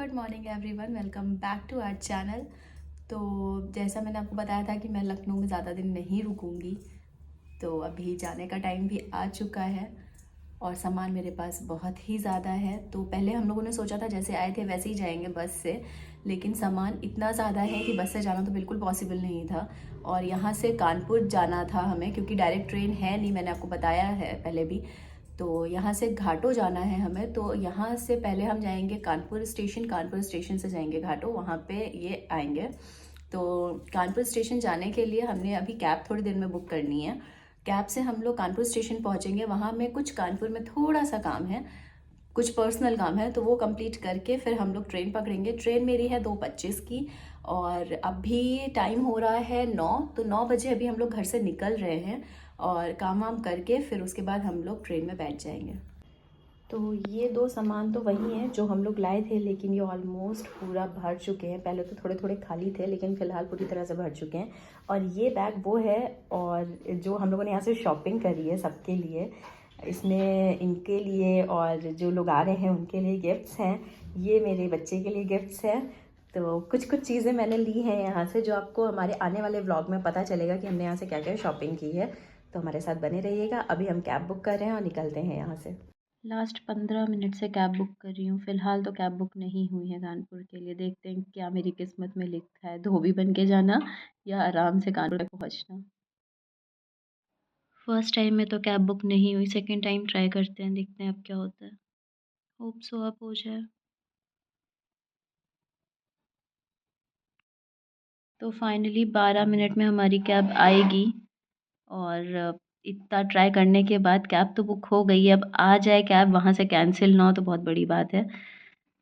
Good morning everyone, welcome back to our channel. तो जैसा मैंने आपको बताया था कि मैं लखनऊ में ज़्यादा दिन नहीं रुकूंगी, तो अभी जाने का टाइम भी आ चुका है और सामान मेरे पास बहुत ही ज़्यादा है। तो पहले हम लोगों ने सोचा था जैसे आए थे वैसे ही जाएंगे बस से, लेकिन सामान इतना ज़्यादा है कि बस से जाना तो बिल्कुल पॉसिबल नहीं था। और यहाँ से कानपुर जाना था हमें, क्योंकि डायरेक्ट ट्रेन है नहीं, मैंने आपको बताया है पहले भी। तो यहाँ से घाटो जाना है हमें, तो यहाँ से पहले हम जाएंगे कानपुर स्टेशन, कानपुर स्टेशन से जाएंगे घाटो, वहाँ पे ये आएंगे। तो कानपुर स्टेशन जाने के लिए हमने अभी कैब थोड़ी देर में बुक करनी है। कैब से हम लोग कानपुर स्टेशन पहुँचेंगे, वहाँ में कुछ कानपुर में थोड़ा सा काम है, कुछ पर्सनल काम है, तो वो कंप्लीट करके फिर हम लोग ट्रेन पकड़ेंगे। ट्रेन मेरी है 2:25 की और अभी टाइम हो रहा है 9, तो 9 बजे अभी हम लोग घर से निकल रहे हैं और काम वाम करके फिर उसके बाद हम लोग ट्रेन में बैठ जाएंगे। तो ये 2 सामान तो वही हैं जो हम लोग लाए थे, लेकिन ये ऑलमोस्ट पूरा भर चुके हैं। पहले तो थोड़े थोड़े खाली थे, लेकिन फ़िलहाल पूरी तरह से भर चुके हैं। और ये बैग वो है, और जो हम लोगों ने यहाँ से शॉपिंग करी है सबके लिए, इसमें इनके लिए और जो लोग आ रहे हैं उनके लिए गिफ्ट्स हैं। ये मेरे बच्चे के लिए गिफ्ट्स हैं। तो कुछ कुछ चीज़ें मैंने ली हैं यहाँ से, जो आपको हमारे आने वाले व्लॉग में पता चलेगा कि हमने यहाँ से क्या क्या शॉपिंग की है। तो हमारे साथ बने रहिएगा। अभी हम कैब बुक कर रहे हैं और निकलते हैं यहाँ से। लास्ट 15 मिनट से कैब बुक कर रही हूँ। फ़िलहाल तो कैब बुक नहीं हुई है कानपुर के लिए। देखते हैं क्या मेरी किस्मत में लिखा है, धोबी बन के जाना या आराम से कानपुर तक पहुँचना। फर्स्ट टाइम में तो कैब बुक नहीं हुई, सेकंड टाइम ट्राई करते हैं, देखते हैं अब क्या होता है। होप सो अब हो जाए। तो फाइनली 12 मिनट में हमारी कैब आएगी और इतना ट्राई करने के बाद कैब तो बुक हो गई है। अब आ जाए कैब, वहाँ से कैंसिल ना हो तो बहुत बड़ी बात है।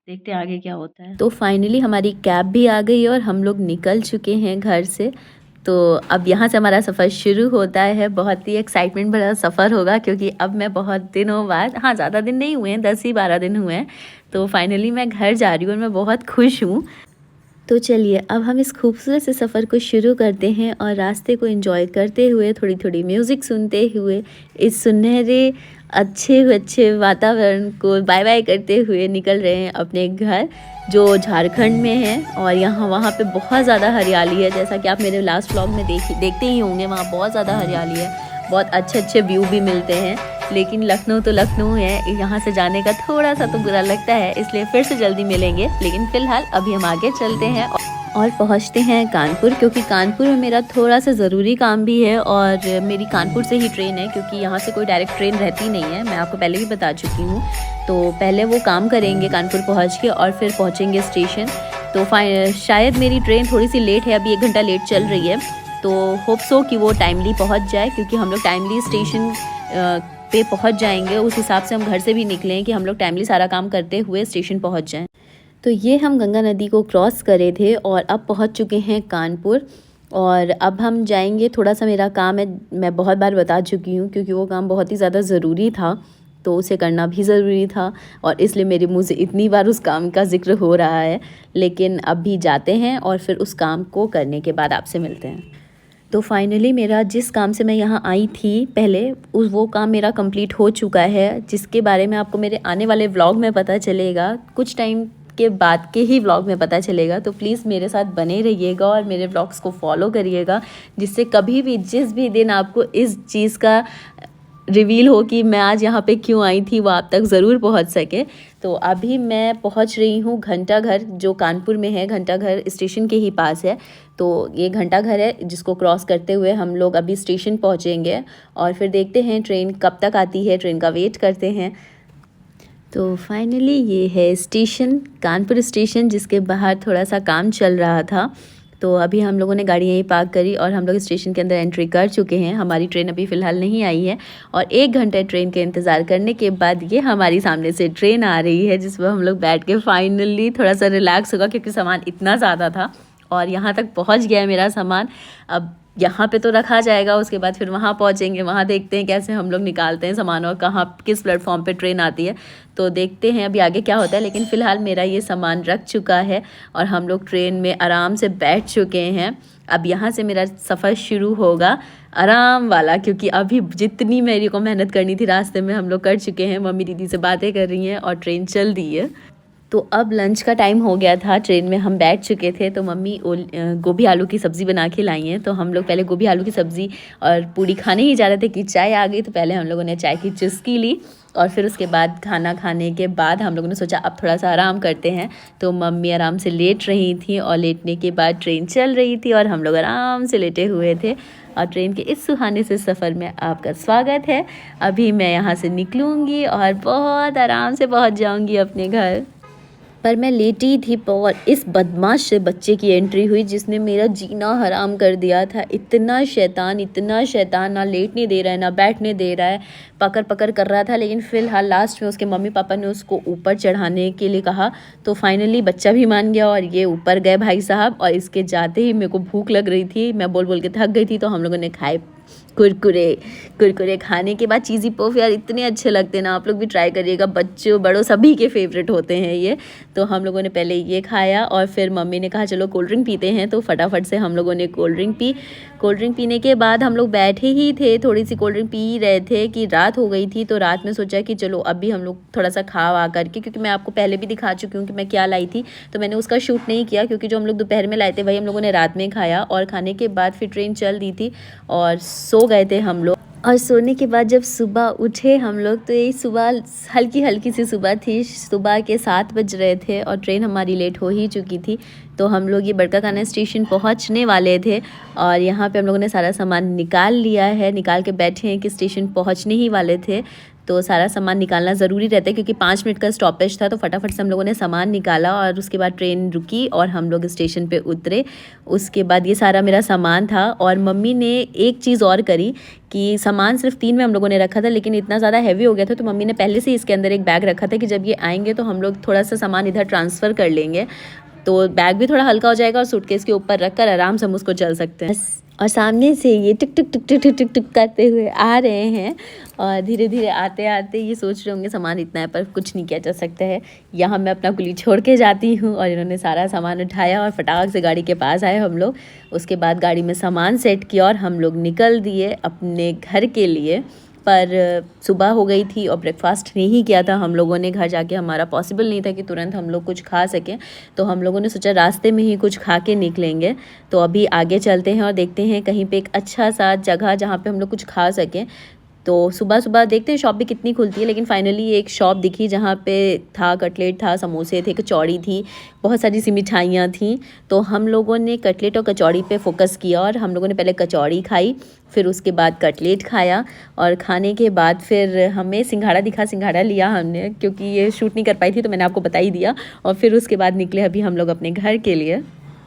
देखते हैं आगे क्या होता है। तो फाइनली हमारी कैब भी आ गई और हम लोग निकल चुके हैं घर से। तो अब यहाँ से हमारा सफ़र शुरू होता है। बहुत ही एक्साइटमेंट भरा सफ़र होगा, क्योंकि अब मैं बहुत दिनों बाद, हाँ ज़्यादा दिन नहीं हुए हैं, 10 ही 12 दिन हुए हैं, तो फाइनली मैं घर जा रही हूँ और मैं बहुत खुश हूँ। तो चलिए अब हम इस खूबसूरत से सफ़र को शुरू करते हैं और रास्ते को एंजॉय करते हुए, थोड़ी थोड़ी म्यूज़िक सुनते हुए, इस सुनहरे अच्छे अच्छे वातावरण को बाय बाय करते हुए निकल रहे हैं अपने घर, जो झारखंड में है। और यहाँ वहाँ पे बहुत ज़्यादा हरियाली है, जैसा कि आप मेरे लास्ट व्लॉग में देखते ही होंगे। वहाँ बहुत ज़्यादा हरियाली है, बहुत अच्छे अच्छे व्यू भी मिलते हैं। लेकिन लखनऊ तो लखनऊ है, यहाँ से जाने का थोड़ा सा तो बुरा लगता है, इसलिए फिर से जल्दी मिलेंगे। लेकिन फ़िलहाल अभी हम आगे चलते हैं और पहुँचते हैं कानपुर, क्योंकि कानपुर में मेरा थोड़ा सा ज़रूरी काम भी है। और मेरी कानपुर से ही ट्रेन है, क्योंकि यहाँ से कोई डायरेक्ट ट्रेन रहती नहीं है, मैं आपको पहले भी बता चुकी हूँ। तो पहले वो काम करेंगे कानपुर पहुँच के और फिर पहुँचेंगे स्टेशन। तो शायद मेरी ट्रेन थोड़ी सी लेट है, अभी 1 घंटा लेट चल रही है। तो होप सो कि वो टाइमली पहुँच जाए, क्योंकि हम लोग टाइमली स्टेशन पे पहुँच जाएंगे। उस हिसाब से हम घर से भी निकलें कि हम लोग टाइमली सारा काम करते हुए स्टेशन पहुँच जाएं। तो ये हम गंगा नदी को क्रॉस करे थे और अब पहुँच चुके हैं कानपुर। और अब हम जाएंगे, थोड़ा सा मेरा काम है, मैं बहुत बार बता चुकी हूँ, क्योंकि वो काम बहुत ही ज़्यादा ज़रूरी था, तो उसे करना भी ज़रूरी था और इसलिए मेरे मुँह से इतनी बार उस काम का ज़िक्र हो रहा है। लेकिन अब भी जाते हैं और फिर उस काम को करने के बाद आपसे मिलते हैं। तो फाइनली मेरा जिस काम से मैं यहाँ आई थी पहले, वो काम मेरा कंप्लीट हो चुका है, जिसके बारे में आपको मेरे आने वाले व्लॉग में पता चलेगा। कुछ टाइम के बाद के ही व्लॉग में पता चलेगा। तो प्लीज़ मेरे साथ बने रहिएगा और मेरे व्लॉग्स को फॉलो करिएगा, जिससे कभी भी जिस भी दिन आपको इस चीज़ का रिवील हो कि मैं आज यहाँ पे क्यों आई थी, वो आप तक ज़रूर पहुँच सके। तो अभी मैं पहुँच रही हूँ घंटा घर, जो कानपुर में है, घंटा घर स्टेशन के ही पास है। तो ये घंटा घर है, जिसको क्रॉस करते हुए हम लोग अभी स्टेशन पहुँचेंगे और फिर देखते हैं ट्रेन कब तक आती है, ट्रेन का वेट करते हैं। तो फाइनली ये है स्टेशन, कानपुर स्टेशन, जिसके बाहर थोड़ा सा काम चल रहा था। तो अभी हम लोगों ने गाड़ी यहीं पार्क करी और हम लोग स्टेशन के अंदर एंट्री कर चुके हैं। हमारी ट्रेन अभी फ़िलहाल नहीं आई है और 1 घंटे ट्रेन के इंतज़ार करने के बाद ये हमारी सामने से ट्रेन आ रही है, जिस पर हम लोग बैठ के फाइनली थोड़ा सा रिलैक्स होगा, क्योंकि सामान इतना ज़्यादा था और यहाँ तक पहुँच गया है मेरा सामान। अब यहाँ पे तो रखा जाएगा, उसके बाद फिर वहाँ पहुँचेंगे, वहाँ देखते हैं कैसे हम लोग निकालते हैं सामान और कहाँ किस प्लेटफॉर्म पे ट्रेन आती है। तो देखते हैं अभी आगे क्या होता है। लेकिन फ़िलहाल मेरा ये सामान रख चुका है और हम लोग ट्रेन में आराम से बैठ चुके हैं। अब यहाँ से मेरा सफ़र शुरू होगा आराम वाला, क्योंकि अभी जितनी मेरी को मेहनत करनी थी रास्ते में हम लोग कर चुके हैं। मम्मी दीदी से बातें कर रही हैं और ट्रेन चल दी है। तो अब लंच का टाइम हो गया था, ट्रेन में हम बैठ चुके थे, तो मम्मी गोभी आलू की सब्ज़ी बना के लाई हैं। तो हम लोग पहले गोभी आलू की सब्ज़ी और पूड़ी खाने ही जा रहे थे कि चाय आ गई, तो पहले हम लोगों ने चाय की चुस्की ली और फिर उसके बाद खाना खाने के बाद हम लोगों ने सोचा अब थोड़ा सा आराम करते हैं। तो मम्मी आराम से लेट रही थी और लेटने के बाद ट्रेन चल रही थी और हम लोग आराम से लेटे हुए थे। और ट्रेन के इस सुहाने से सफ़र में आपका स्वागत है। अभी मैं यहाँ से निकलूँगी और बहुत आराम से पहुँच जाऊँगी अपने घर। पर मैं लेटी थी और इस बदमाश से बच्चे की एंट्री हुई जिसने मेरा जीना हराम कर दिया था। इतना शैतान, ना लेटने दे रहा है ना बैठने दे रहा है, पकड़ पकड़ कर रहा था। लेकिन फ़िलहाल लास्ट में उसके मम्मी पापा ने उसको ऊपर चढ़ाने के लिए कहा, तो फाइनली बच्चा भी मान गया और ये ऊपर गए भाई साहब। और इसके जाते ही मेरे को भूख लग रही थी, मैं बोल बोल के थक गई थी, तो हम लोगों ने खाए कुरकुरे खाने के बाद चीज़ी पफ यार इतने अच्छे लगते हैं ना, आप लोग भी ट्राई करिएगा, बच्चों बड़ों सभी के फेवरेट होते हैं ये। तो हम लोगों ने पहले ये खाया और फिर मम्मी ने कहा चलो कोल्ड ड्रिंक पीते हैं, तो फटाफट से हम लोगों ने cold drink P. Cold drink पीने के बाद हम लोग बैठे ही थे, थोड़ी सी कोल्ड ड्रिंक पी रहे थे कि रात हो गई थी। तो रात में सोचा कि चलो अभी हम लोग थोड़ा सा खा वा करके, क्योंकि मैं आपको पहले भी दिखा चुकी हूँ कि मैं क्या लाई थी, तो मैंने उसका शूट नहीं किया, क्योंकि जो हम लोग दोपहर में लाए थे वही हम लोगों ने रात में खाया। और खाने के बाद फिर ट्रेन चल दी थी और सो गए थे हम लोग। और सोने के बाद जब सुबह उठे हम लोग, तो यही सुबह हल्की सी सुबह थी, सुबह के 7 बज रहे थे और ट्रेन हमारी लेट हो ही चुकी थी। तो हम लोग ये बड़काकाना स्टेशन पहुंचने वाले थे और यहाँ पे हम लोगों ने सारा सामान निकाल लिया है, निकाल के बैठे हैं कि स्टेशन पहुंचने ही वाले थे। तो सारा सामान निकालना ज़रूरी रहता है क्योंकि 5 मिनट का स्टॉपेज था, तो फटाफट से हम लोगों ने सामान निकाला और उसके बाद ट्रेन रुकी और हम लोग स्टेशन पे उतरे। उसके बाद ये सारा मेरा सामान था और मम्मी ने एक चीज़ और करी कि सामान सिर्फ 3 में हम लोगों ने रखा था, लेकिन इतना ज़्यादा हैवी हो गया था, तो मम्मी ने पहले से इसके अंदर एक बैग रखा था कि जब ये आएंगे तो हम लोग थोड़ा सा सामान इधर ट्रांसफ़र कर लेंगे, तो बैग भी थोड़ा हल्का हो जाएगा और सूटकेस के ऊपर रख कर आराम से हम उसको चल सकते हैं। और सामने से ये टुक टुक टुक टुक टुक टुक टुक करते हुए आ रहे हैं और धीरे धीरे आते आते ये सोच रहे होंगे सामान इतना है, पर कुछ नहीं किया जा सकता है। यहाँ मैं अपना कुली छोड़ के जाती हूँ और इन्होंने सारा सामान उठाया और फटाक से गाड़ी के पास आए हम लोग। उसके बाद गाड़ी में सामान सेट किया और हम लोग निकल दिए अपने घर के लिए। पर सुबह हो गई थी और ब्रेकफास्ट नहीं किया था हम लोगों ने, घर जाके हमारा पॉसिबल नहीं था कि तुरंत हम लोग कुछ खा सकें, तो हम लोगों ने सोचा रास्ते में ही कुछ खा के निकलेंगे। तो अभी आगे चलते हैं और देखते हैं कहीं पे एक अच्छा सा जगह जहाँ पे हम लोग कुछ खा सकें। तो सुबह सुबह देखते हैं शॉप भी कितनी खुलती है, लेकिन फाइनली एक शॉप दिखी जहाँ पे था कटलेट था, समोसे थे, कचौड़ी थी, बहुत सारी सी मिठाइयाँ थी। तो हम लोगों ने कटलेट और कचौड़ी पे फोकस किया और हम लोगों ने पहले कचौड़ी खाई, फिर उसके बाद कटलेट खाया और खाने के बाद फिर हमें सिंघाड़ा दिखा, सिंघाड़ा लिया हमने, क्योंकि ये शूट नहीं कर पाई थी तो मैंने आपको बता ही दिया। और फिर उसके बाद निकले अभी हम लोग अपने घर के लिए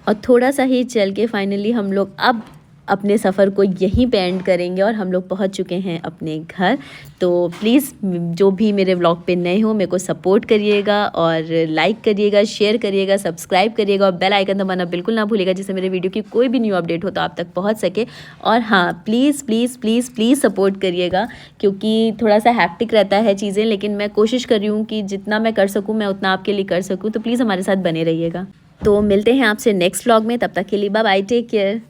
और थोड़ा सा ही चल के फाइनली हम लोग अब अपने सफ़र को यहीं पे एंड करेंगे और हम लोग पहुंच चुके हैं अपने घर। तो प्लीज़ जो भी मेरे व्लॉग पे नए हो मेरे को सपोर्ट करिएगा और लाइक करिएगा, शेयर करिएगा, सब्सक्राइब करिएगा और बेल आइकन दबाना बिल्कुल ना भूलिएगा, जिससे मेरे वीडियो की कोई भी न्यू अपडेट हो तो आप तक पहुंच सके। और हाँ, please please please please support करिएगा, क्योंकि थोड़ा सा हैक्टिक रहता है चीज़ें, लेकिन मैं कोशिश कर रही हूँ कि जितना मैं कर सकूँ मैं उतना आपके लिए कर सकूँ। तो प्लीज़ हमारे साथ बने रहिएगा। तो मिलते हैं आपसे नेक्स्ट व्लॉग में, तब तक के लिए बाय बाय, टेक केयर।